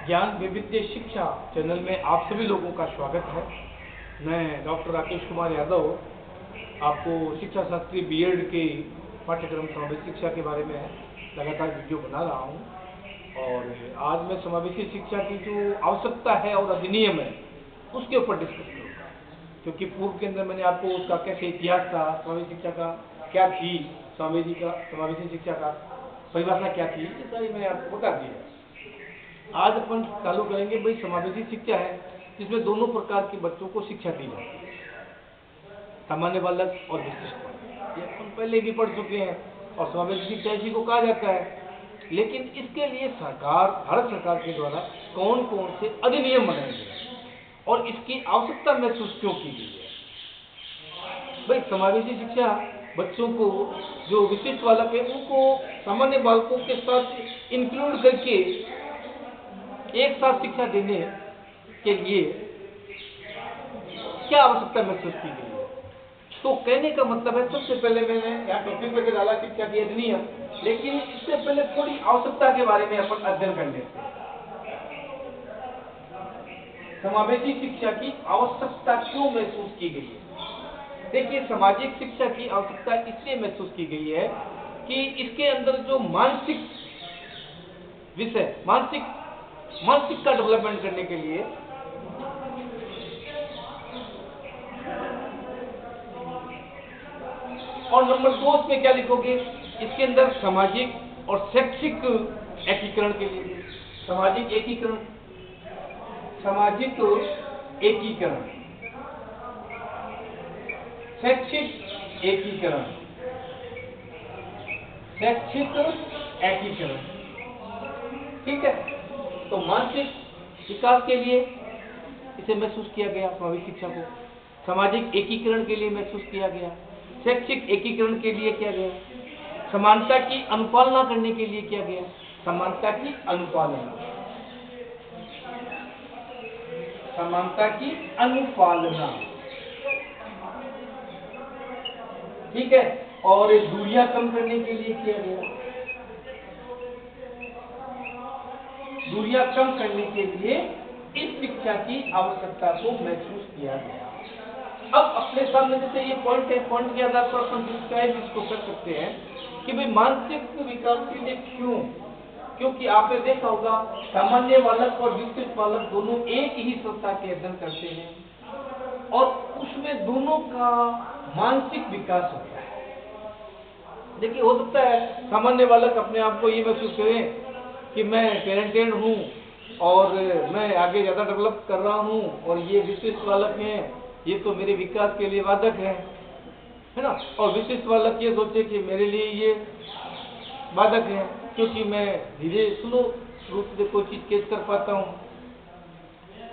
ज्ञान वैविध्य शिक्षा चैनल में आप सभी लोगों का स्वागत है। मैं डॉक्टर राकेश कुमार यादव आपको शिक्षा शास्त्री बीएड के पाठ्यक्रम समावेशी शिक्षा के बारे में लगातार वीडियो बना रहा हूं और आज मैं समावेशी शिक्षा की जो आवश्यकता है और अधिनियम है उसके ऊपर डिस्कस करूँगा, क्योंकि पूर्व के अंदर मैंने आपको उसका कैसे इतिहास था, समावेशी शिक्षा का क्या थी, समावेशी शिक्षा का परिभाषा क्या थी, ये सारी मैंने आपको बता दी है। आज अपन चालू करेंगे भाई समावेशी शिक्षा है जिसमें दोनों प्रकार के बच्चों को शिक्षा दी जाती है, सामान्य बालक और विशिष्ट बालक। ये अपन पहले भी पढ़ चुके हैं और समावेशी शिक्षा इसी को कहा जाता है। लेकिन इसके लिए भारत सरकार के द्वारा कौन कौन से अधिनियम बनाए गए और इसकी आवश्यकता महसूस क्यों की गई है। भाई समावेशी शिक्षा बच्चों को जो विशिष्ट बालक है उनको सामान्य बालकों के साथ इंक्लूड करके एक साथ शिक्षा देने के लिए क्या आवश्यकता महसूस की गई है। तो कहने का मतलब है, सबसे पहले मैंने यहाँ टॉपिक में डाला शिक्षा की अधिनियम, लेकिन इससे पहले थोड़ी आवश्यकता के बारे में अपन अध्ययन कर लेते हैं। समावेशी शिक्षा की आवश्यकता क्यों महसूस की गई है। देखिए, सामाजिक शिक्षा की आवश्यकता इसलिए महसूस की गई है कि इसके अंदर जो मानसिक विषय मानसिक का डेवलपमेंट करने के लिए और नंबर 2 इसमें क्या लिखोगे, इसके अंदर सामाजिक और शैक्षिक एकीकरण के लिए, सामाजिक एकीकरण, शैक्षिक एकीकरण, ठीक है। तो मानसिक विकास के लिए इसे महसूस किया गया, समावेशी शिक्षा को सामाजिक एकीकरण के लिए महसूस किया गया, शैक्षिक एकीकरण के लिए किया गया, समानता की अनुपालना करने के लिए किया गया, समानता की अनुपालना, ठीक है, और दूरियां कम करने के लिए किया गया, दूरियां कम करने के लिए इस शिक्षा की आवश्यकता को महसूस किया गया। अब अपने सामने जैसे ये पॉइंट है, पॉइंट के आधार पर अपन डिस्क्राइब इसको कर सकते हैं कि भाई मानसिक विकास के लिए क्योंकि आपने देखा होगा सामान्य बालक और विशिष्ट बालक दोनों एक ही संस्था के अध्ययन करते हैं और उसमें दोनों का मानसिक विकास होता है। देखिए, हो सकता है सामान्य बालक अपने आप को ये महसूस करें कि मैं टैलेंटेड हूँ और मैं आगे ज़्यादा डेवलप कर रहा हूँ, और ये विशिष्ट बालक हैं, ये तो मेरे विकास के लिए बाधक है ना। और विशिष्ट बालक ये सोचे कि मेरे लिए ये बाधक है क्योंकि मैं धीरे स्लो रूप से कोई चीज़ कैच कर पाता हूँ।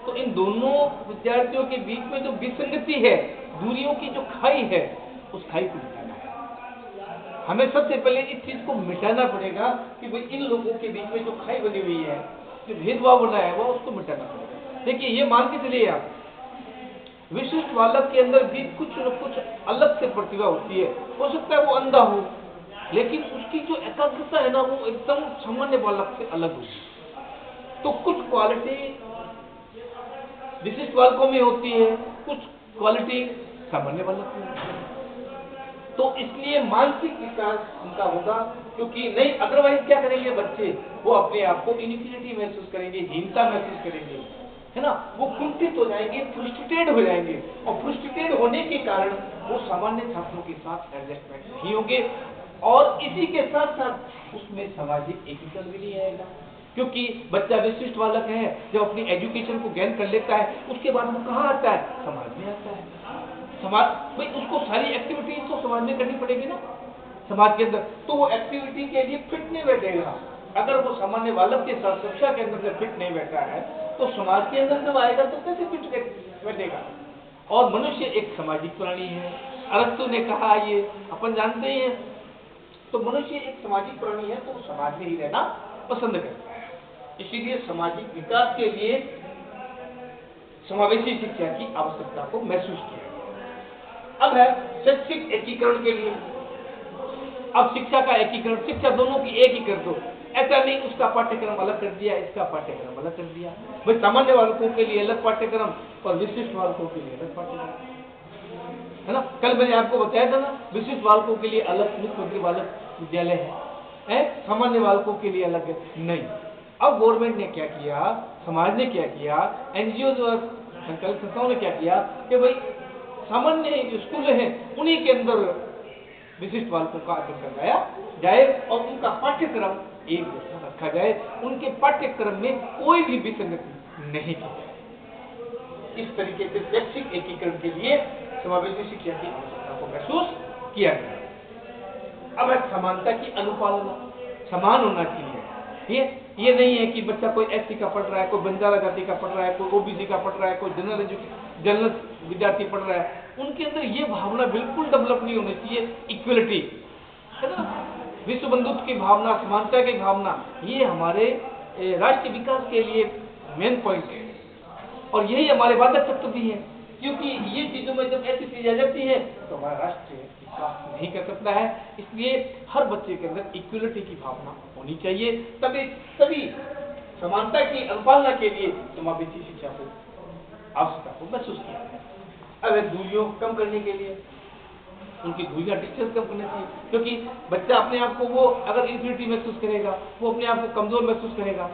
तो इन दोनों विद्यार्थियों के बीच में जो विसंगति है, दूरियों की जो खाई है, उस खाई को मिटाना है। हमें सबसे पहले इस चीज को मिटाना पड़ेगा कि भाई इन लोगों के बीच में जो खाई बनी हुई है, जो भेदभाव बना है, वो उसको मिटाना पड़ेगा। देखिए, ये मान के चलिए आप विशिष्ट बालक के अंदर भी कुछ न कुछ अलग से प्रतिभा होती है। हो सकता है वो अंधा हो, लेकिन उसकी जो एकाग्रता है ना, वो एकदम सामान्य बालक से अलग होगी। तो कुछ क्वालिटी विशिष्ट बालकों में होती है, कुछ क्वालिटी सामान्य बालक में होती है। तो इसलिए मानसिक विकास उनका होगा, क्योंकि नहीं अदरवाइज क्या करेंगे बच्चे, वो अपने आप को इनफीरियरिटी महसूस करेंगे, हीनता महसूस करेंगे, है ना। वो कुंठित हो जाएंगे, फ्रस्ट्रेटेड हो जाएंगे, और फ्रस्ट्रेटेड होने के कारण वो सामान्य छात्रों के साथ एडजस्टमेंट नहीं होंगे, और इसी के साथ साथ उसमें सामाजिक एकीकरण भी नहीं आएगा। क्योंकि बच्चा विशिष्ट बालक है, जब अपनी एजुकेशन को गेन कर लेता है, उसके बाद वो कहाँ आता है, समाज में आता है। समाज भाई उसको सारी एक्टिविटीज तो समाज में करनी पड़ेगी ना, समाज के अंदर, तो वो एक्टिविटी के लिए फिट नहीं बैठेगा। अगर वो सामान्य बालक के साथ शिक्षा के अंदर से फिट नहीं बैठा है, तो समाज के अंदर जब आएगा तो कैसे फिट बैठेगा। और मनुष्य एक सामाजिक प्राणी है, अरस्तु ने कहा, ये अपन जानते ही हैं। तो मनुष्य एक सामाजिक प्राणी है, तो वो समाज में ही रहना पसंद करता है। इसीलिए सामाजिक विकास के लिए समावेशी शिक्षा की आवश्यकता को महसूस किया। अब है शैक्षिक एकीकरण के लिए। अब शिक्षा का एकीकरण, शिक्षा दोनों की एक ही कर दो, ऐसा नहीं उसका पाठ्यक्रम अलग कर दिया, इसका पाठ्यक्रम अलग कर दिया। भाई सामान्य बालकों के लिए अलग पाठ्यक्रम और विशिष्ट बालकों के लिए अलग पाठ्यक्रम, है ना। कल मैंने आपको बताया था ना, विशिष्ट बालकों के लिए अलग मुख्यमंत्री बालक विद्यालय है, सामान्य बालकों के लिए अलग है, नहीं। अब गवर्नमेंट ने क्या किया, समाज ने क्या किया, एनजीओ और संचालित संस्थाओं ने क्या किया कि भाई सामान्य जो स्कूल हैं उन्हीं के अंदर विशिष्ट बालकों का अध्ययन करवाया जाए और उनका पाठ्यक्रम एक जैसा रखा जाए, उनके पाठ्यक्रम में कोई भी विसंगति नहीं की जाए। इस तरीके से शैक्षिक एकीकरण के लिए समावेशी शिक्षा की आवश्यकता को महसूस किया गया। अब है समानता की अनुपालना, समान होना चाहिए। ये नहीं है कि बच्चा कोई एससी का पढ़ रहा है, कोई बंजारा जाति का पढ़ रहा है, कोई ओबीसी का पढ़ रहा है, कोई जनरल विद्यार्थी पढ़ रहा है, उनके अंदर ये भावना बिल्कुल डेवलप नहीं होनी चाहिए। इक्वलिटी है ना, विश्व बंधुत्व की भावना, समानता की भावना, ये हमारे राष्ट्रीय विकास के लिए मेन पॉइंट है और यही हमारे वादक तत्व भी है, क्योंकि ये चीजों में जब ऐसी चीजें आ जाती है तो हमारा राष्ट्र विकास नहीं कर सकता है। इसलिए हर बच्चे के अंदर इक्वलिटी की भावना होनी चाहिए, तभी समानता की अनुपालना के लिए समावेशी शिक्षा को आवश्यकता को महसूस किया है। अब दूरियों कम करने के लिए उनकी दूरियां डिस्टेंस कम करनी चाहिए, क्योंकि बच्चा अपने आप को वो अगर इन्फिनिटी महसूस करेगा, वो अपने आप को कमजोर महसूस करेगा,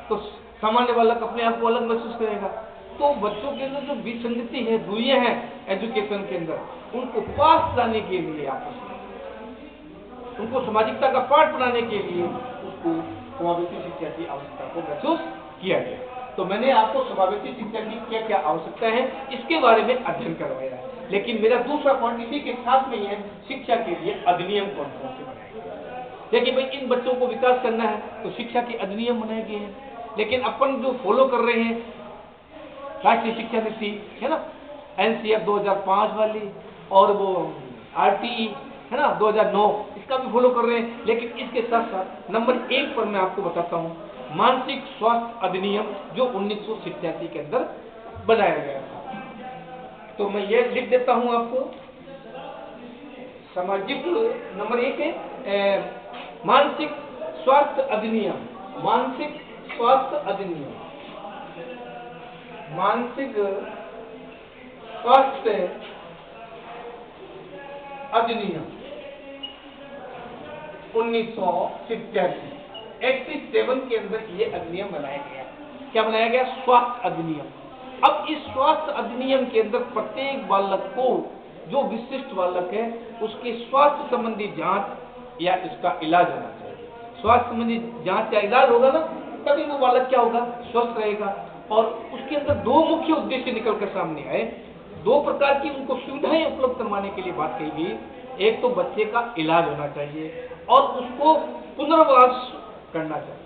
तो सामान्य बालक अपने आप को अलग महसूस करेगा। तो बच्चों के अंदर जो विसंगति है, दूरियां हैं एजुकेशन के अंदर, उनको पास लाने के लिए, आपस में उनको सामाजिकता का पाठ बनाने के लिए उसको समावेशी शिक्षा की आवश्यकता को महसूस किया गया। तो मैंने आपको समावेशी शिक्षा की क्या क्या आवश्यकता है इसके बारे में अध्ययन करवाया है। लेकिन मेरा दूसरा पॉइंट इसी के साथ में है, शिक्षा के लिए अधिनियम कौन कौन से बनाए गए। देखिए भाई, इन बच्चों को विकास करना है तो शिक्षा के अधिनियम बनाए गए हैं, लेकिन अपन जो फॉलो कर रहे हैं राष्ट्रीय शिक्षा नीति है ना, एनसीएफ 2005 वाली, और वो आरटीई है ना 2009, इसका भी फॉलो कर रहे हैं। लेकिन इसके साथ साथ नंबर 1 पर मैं आपको बताता हूँ मानसिक स्वास्थ्य अधिनियम, जो 1987 के अंदर बनाया गया था। तो मैं ये लिख देता हूँ आपको, सामाजिक नंबर 1 है मानसिक स्वास्थ्य अधिनियम, मानसिक स्वास्थ्य अधिनियम, मानसिक स्वास्थ्य अधिनियम 1987 के अंदर ये अधिनियम बनाया गया। क्या बनाया गया? स्वास्थ्य अधिनियम। अब इस स्वास्थ्य अधिनियम के अंदर प्रत्येक बालक को, जो विशिष्ट बालक है, उसके स्वास्थ्य संबंधी जांच या इसका इलाज होना चाहिए। स्वास्थ्य संबंधी जांच या इलाज होगा ना, तभी वो बालक क्या होगा? स्वस्थ रहेगा। और उसके अंदर 2 मुख्य उद्देश्य निकल कर सामने आए। 2 प्रकार की उनको सुविधाएं उपलब्ध करवाने के लिए बात कही गई। एक तो बच्चे का इलाज होना चाहिए और उसको पुनर्वास करना चाहिए।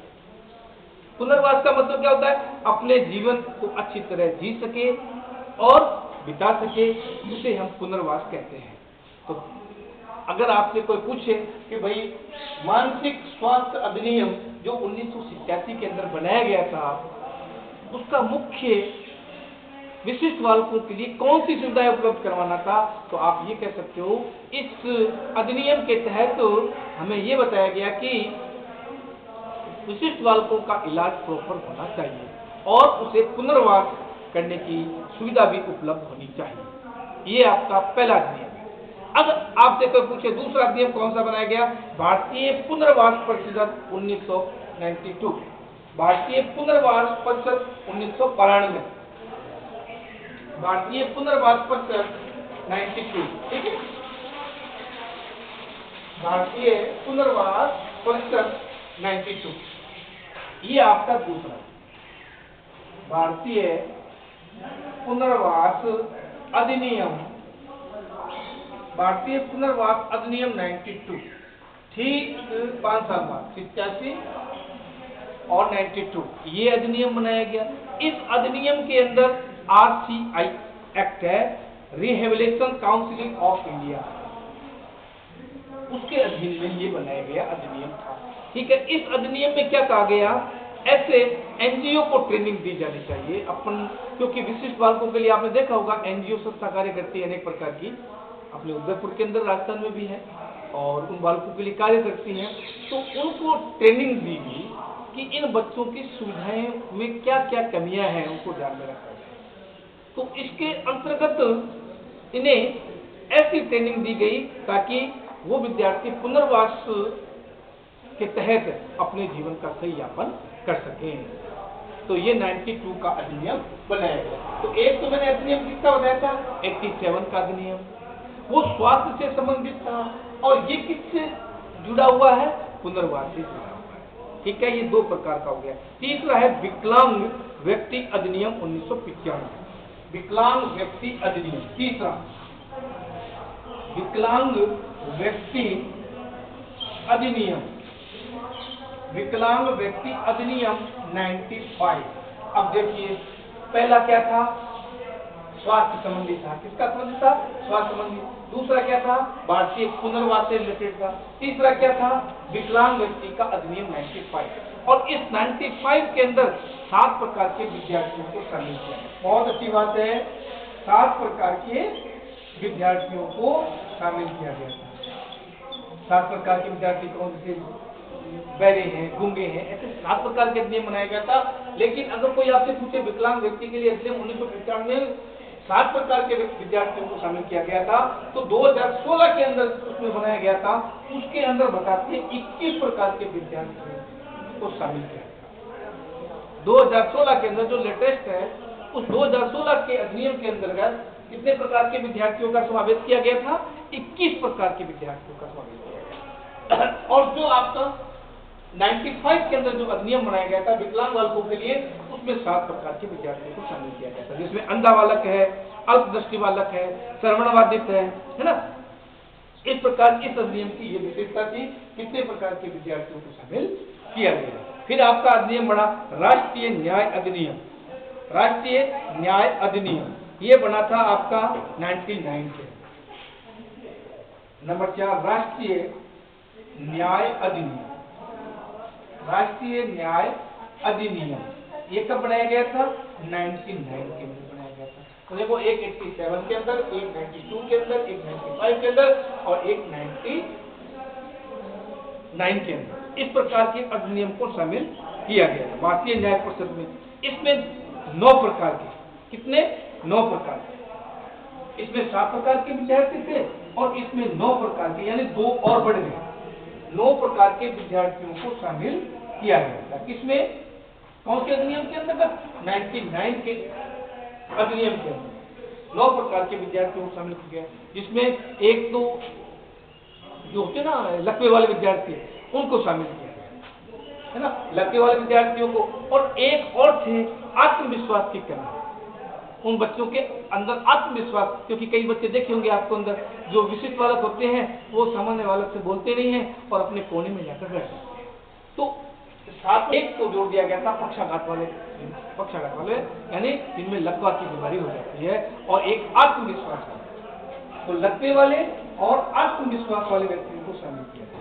पुनर्वास का मतलब क्या होता है? अपने जीवन को अच्छी तरह जी सके और बिता सके, उसे हम पुनर्वास कहते हैं। तो अगर आपसे कोई पूछे कि भाई मानसिक स्वास्थ्य अधिनियम जो 1987 के अंदर बनाया गया था, उसका मुख्य विशिष्ट बालकों के लिए कौन सी सुविधाएं उपलब्ध करवाना था, तो आप ये कह सकते हो, इस अधिनियम के तहत हमें ये बताया गया कि विशिष्ट बालकों का इलाज प्रॉपर होना चाहिए और उसे पुनर्वास करने की सुविधा भी उपलब्ध होनी चाहिए। ये आपका पहला अधिनियम है। अब आपसे कोई पूछे दूसरा अधिनियम कौन सा बनाया गया? भारतीय पुनर्वास परिषद 1992, भारतीय पुनर्वास परिषद 1992, भारतीय पुनर्वास परिषद 92, ठीक है, भारतीय पुनर्वास परिषद 92, ये आपका दूसरा भारतीय पुनर्वास अधिनियम, भारतीय पुनर्वास अधिनियम 92, ठीक 5 साल बाद 87 और 92 ये अधिनियम बनाया गया। इस अधिनियम के अंदर RCI एक्ट है, रिहेबिलिटेशन काउंसिल ऑफ इंडिया, उसके अधीन में ये बनाया गया अधिनियम था। ठीक है, इस अधिनियम में क्या कहा गया? ऐसे एनजीओ को ट्रेनिंग दी जानी चाहिए अपन, क्योंकि विशिष्ट बालकों के लिए आपने देखा होगा एनजीओ संस्था कार्य करती है अनेक प्रकार की, अपने उदयपुर के अंदर राजस्थान में भी है, और उन बालकों के लिए कार्य करती हैं, तो उनको ट्रेनिंग दी गई कि इन बच्चों की सुविधाएं में क्या क्या कमियां हैं उनको ध्यान में रखा जाए। तो इसके अंतर्गत इन्हें ऐसी ट्रेनिंग दी गई ताकि वो विद्यार्थी पुनर्वास के तहत अपने जीवन का सही यापन कर सकें। तो ये 92 का अधिनियम बनाया गया। तो एक तो मैंने अधिनियम किसका बताया था, 87 का अधिनियम, वो स्वास्थ्य से संबंधित था, और ये किससे जुड़ा हुआ है, पुनर्वास से जुड़ा हुआ है। ठीक है, ये दो प्रकार का हो गया। तीसरा है विकलांग व्यक्ति अधिनियम 1995, विकलांग व्यक्ति अधिनियम। तीसरा विकलांग व्यक्ति अधिनियम, विकलांग व्यक्ति अधिनियम 95। अब देखिए, पहला क्या था, स्वास्थ्य संबंधी था। किसका संबंधी था, स्वास्थ्य संबंधी। दूसरा क्या था, भारतीय पुनर्वास से रिलेटेड था। तीसरा क्या था, विकलांग व्यक्ति का अधिनियम 95। और इस 95 के अंदर 7 प्रकार के विद्यार्थियों को शामिल किया। बहुत अच्छी बात है, 7 प्रकार के विद्यार्थियों को शामिल किया गया था। 7 प्रकार के विद्यार्थी कौन से, बहरे हैं, गूंगे हैं, ऐसे 7 प्रकार के अधिनियम बनाया गया था। लेकिन अगर कोई आपसे पूछे विकलांग व्यक्ति के लिए अधिनियम 1995 में 7 प्रकार के विद्यार्थियों को शामिल किया गया था, तो 2016 के अंदर उसमें बनाया गया था, उसके अंदर बताते हैं 21 प्रकार के विद्यार्थियों को शामिल किया गया। 2016 के अंदर जो लेटेस्ट है, उस 2016 के अधिनियम के अंतर्गत कितने प्रकार के विद्यार्थियों का समावेश किया गया था, 21 प्रकार के विद्यार्थियों का समावेश किया गया। और जो आपका 95 के अंदर जो अधिनियम बनाया गया था विकलांग बालकों के लिए, उसमें 7 प्रकार के विद्यार्थियों को शामिल किया गया था, जिसमें अंधा बालक है, अल्पदृष्टि बालक है, श्रवणबाधित है ना। इस प्रकार इस अधिनियम की ये विशेषता थी, कितने प्रकार के विद्यार्थियों को शामिल किया गया। फिर आपका अधिनियम बना राष्ट्रीय न्याय अधिनियम। राष्ट्रीय न्याय अधिनियम ये बना था आपका 99 के। नंबर 4 राष्ट्रीय न्याय अधिनियम। राष्ट्रीय न्याय अधिनियम ये कब बनाया गया था, 99 के अंदर बनाया गया था। तो देखो, एक 87 के अंदर, एक 92 के अंदर, एक 95 के अंदर और एक 99 के अंदर इस प्रकार के अधिनियम को शामिल किया गया था भारतीय न्याय परिषद में। इसमें 9 प्रकार के, कितने, 9 प्रकार के, इसमें 7 प्रकार के विद्यार्थी थे और इसमें 9 प्रकार के, यानी 2 और बढ़ गए, 9 प्रकार के विद्यार्थियों को शामिल किया गया था। किसमें, कौन से अधिनियम के अंतर्गत, 99 के अधिनियम के अंदर 9 प्रकार के विद्यार्थियों को शामिल किया गया, जिसमें एक तो जो होते ना लकवे वाले विद्यार्थी, उनको शामिल किया गया है ना, लकवे वाले विद्यार्थियों को। और एक और थे आत्मविश्वास की कमी, उन बच्चों के अंदर आत्मविश्वास, क्योंकि कई बच्चे देखे होंगे आपको अंदर जो विशिष्ट बालक होते हैं वो सामान्य बालक से बोलते नहीं हैं और अपने कोने में जाकर बैठ जाते हैं। तो साथ एक को जोड़ दिया गया था पक्षाघात वाले, यानी जिनमें लकवा की बीमारी हो जाती है, और एक आत्मविश्वास वाले। तो लकवे वाले और आत्मविश्वास वाले व्यक्तियों को शामिल किया गया।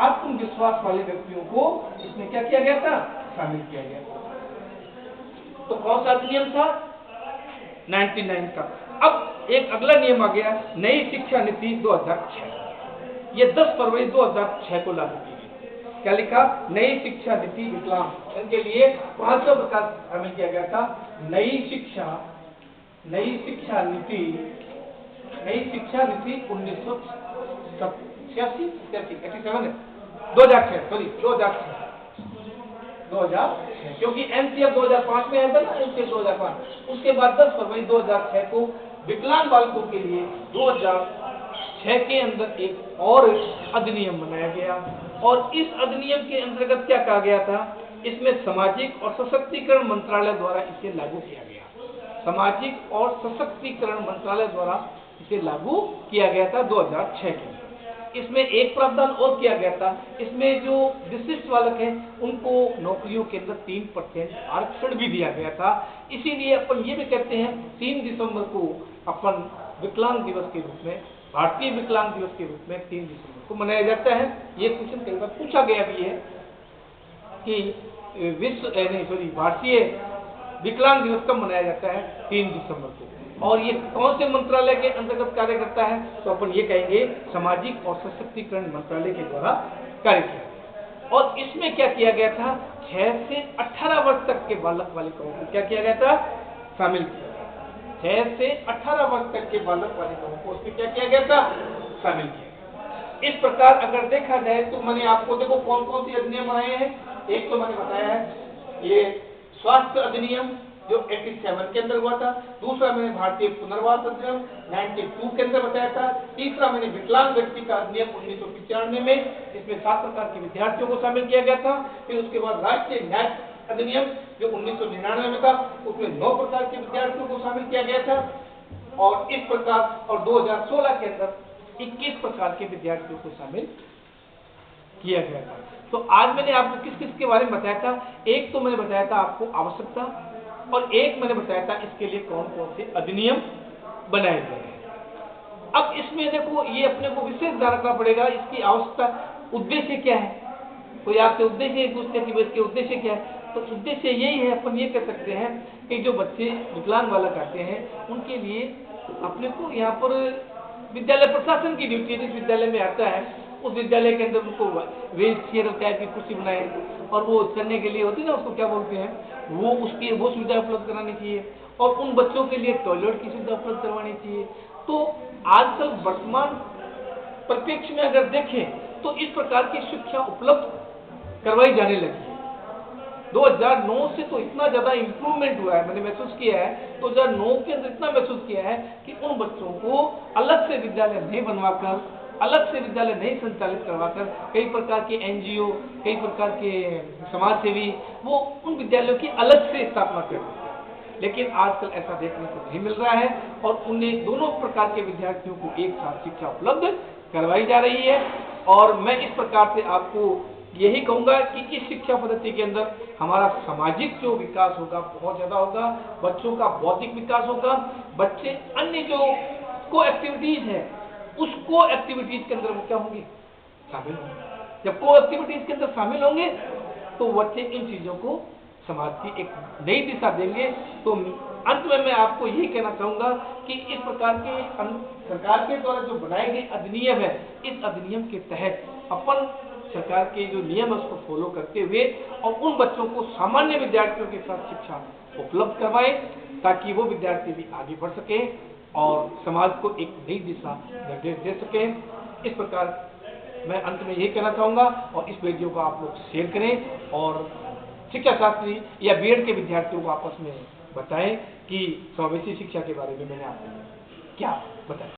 आत्मविश्वास वाले व्यक्तियों को इसमें क्या किया गया था, शामिल किया गया। तो कौन सा नियम था, 99 का। अब एक अगला नियम आ गया, नई शिक्षा नीति 2006। ये 10 फरवरी 2006 को लागू की गई। क्या लिखा, नई शिक्षा नीति विकलांग इनके लिए 500 प्रकार शामिल किया गया था। नई शिक्षा नीति 2006, क्योंकि एनसीएफ 2005 में आया था ना, एनसीएफ 2005। उसके बाद 10 फरवरी 2006 को विकलांग बालकों के लिए 2006 के अंदर एक और अधिनियम बनाया गया। और इस अधिनियम के अंतर्गत क्या कहा गया था, इसमें सामाजिक और सशक्तिकरण मंत्रालय द्वारा इसे लागू किया गया। सामाजिक और सशक्तिकरण मंत्रालय द्वारा इसे लागू किया गया था 2006 के। इसमें एक प्रावधान और किया गया था, इसमें जो विशिष्ट बालक हैं उनको नौकरियों के अंदर 3% आरक्षण भी दिया गया था। इसीलिए अपन ये भी कहते हैं 3 दिसंबर को अपन विकलांग दिवस के रूप में, भारतीय विकलांग दिवस के रूप में 3 दिसंबर को मनाया जाता है। ये क्वेश्चन कई बार पूछा गया भी है कि भारतीय विकलांग दिवस कब मनाया जाता है? 3 दिसंबर को। और ये कौन से मंत्रालय के अंतर्गत कार्य करता है? तो अपन ये कहेंगे सामाजिक और सशक्तिकरण मंत्रालय के द्वारा कार्य किया। और इसमें क्या किया गया था? 6 से 18 वर्ष तक के बालक बालिकाओं को क्या किया गया था? शामिल किया। 6 से 18 वर्ष तक के बालक बालिकाओं को उसमें क्या किया गया था? शामिल किया। इस प्रकार अगर देखा जाए तो मैंने आपको देखो कौन कौन सी अधिनियम बनाए हैं। एक तो मैंने बताया है ये स्वास्थ्य अधिनियम जो 87 के अंदर हुआ था। दूसरा मैंने भारतीय पुनर्वास अधिनियम 92 के अंदर बताया था। तीसरा मैंने विकलांग व्यक्ति का अधिनियम 1995 में, जिसमें 7 प्रकार के विद्यार्थियों को शामिल किया गया था। फिर उसके बाद राष्ट्रीय न्याय अधिनियम जो 1999 में था, उसमें 9 प्रकार के विद्यार्थियों को शामिल किया गया था। और इस प्रकार और 2016 के अंदर 21 प्रकार के विद्यार्थियों को शामिल किया गया था। तो आज मैंने आपको किस किस के बारे में बताया था? एक तो मैंने बताया था आपको आवश्यकता, और एक मैंने बताया था इसके लिए कौन कौन से अधिनियम बनाए गए हैं। अब इसमें देखो ये अपने को विशेष ध्यान रखना पड़ेगा, इसकी आवश्यकता, उद्देश्य क्या है। कोई आपसे उद्देश्य पूछते कि इसके उद्देश्य क्या है, तो उद्देश्य यही है, अपन ये कह सकते हैं कि जो बच्चे विकलांग बालक आते हैं उनके लिए अपने को यहाँ पर विद्यालय प्रशासन की ड्यूटी है। जिस विद्यालय में आता है उस विद्यालय के अंदर उनको व्हील चेयर टाइप की कुर्सी बनाए और वो चलने के लिए होती है ना, उसको क्या बोलते हैं, वो सुविधा उपलब्ध करानी चाहिए। और उन बच्चों के लिए टॉयलेट की सुविधा उपलब्ध करवानी चाहिए। तो आजकल वर्तमान परिप्रेक्ष्य में अगर देखें तो इस प्रकार की शिक्षा उपलब्ध करवाई जाने लगी है। 2009 से तो इतना ज्यादा इंप्रूवमेंट हुआ है, मैंने महसूस किया है। 2009 के अंदर इतना महसूस किया है कि उन बच्चों को अलग से विद्यालय नहीं बनवाकर, अलग से विद्यालय नहीं संचालित करवाकर, कई प्रकार के एनजीओ, कई प्रकार के समाज सेवी वो उन विद्यालयों की अलग से स्थापना कर देते हैं। लेकिन आजकल ऐसा देखने को नहीं मिल रहा है और उन्हें दोनों प्रकार के विद्यार्थियों को एक साथ शिक्षा उपलब्ध करवाई जा रही है। और मैं इस प्रकार से आपको यही कहूंगा कि इस शिक्षा पद्धति के अंदर हमारा सामाजिक जो विकास होगा बहुत ज्यादा होगा, बच्चों का बौद्धिक विकास होगा, बच्चे अन्य जो को एक्टिविटीज है उस को एक्टिविटीज के अंदर वो क्या होंगे? शामिल होंगे। जब को एक्टिविटीज के अंदर शामिल होंगे तो बच्चे इन चीजों को समाज की एक नई दिशा देंगे। तो अंत में मैं आपको यही कहना चाहूंगा कि इस प्रकार के सरकार के द्वारा जो बनाए गए अधिनियम है, इस अधिनियम के तहत अपन सरकार के जो नियम है उसको फॉलो करते हुए और उन बच्चों को सामान्य विद्यार्थियों के साथ शिक्षा उपलब्ध करवाएं ताकि वो विद्यार्थी भी आगे बढ़ सके और समाज को एक नई दिशा निर्देश दे सके। इस प्रकार मैं अंत में यही कहना चाहूंगा और इस वीडियो को आप लोग शेयर करें और शिक्षा शास्त्री या बीएड के विद्यार्थियों को आपस में बताएं कि समावेशी शिक्षा के बारे में मैंने आपको क्या बताया।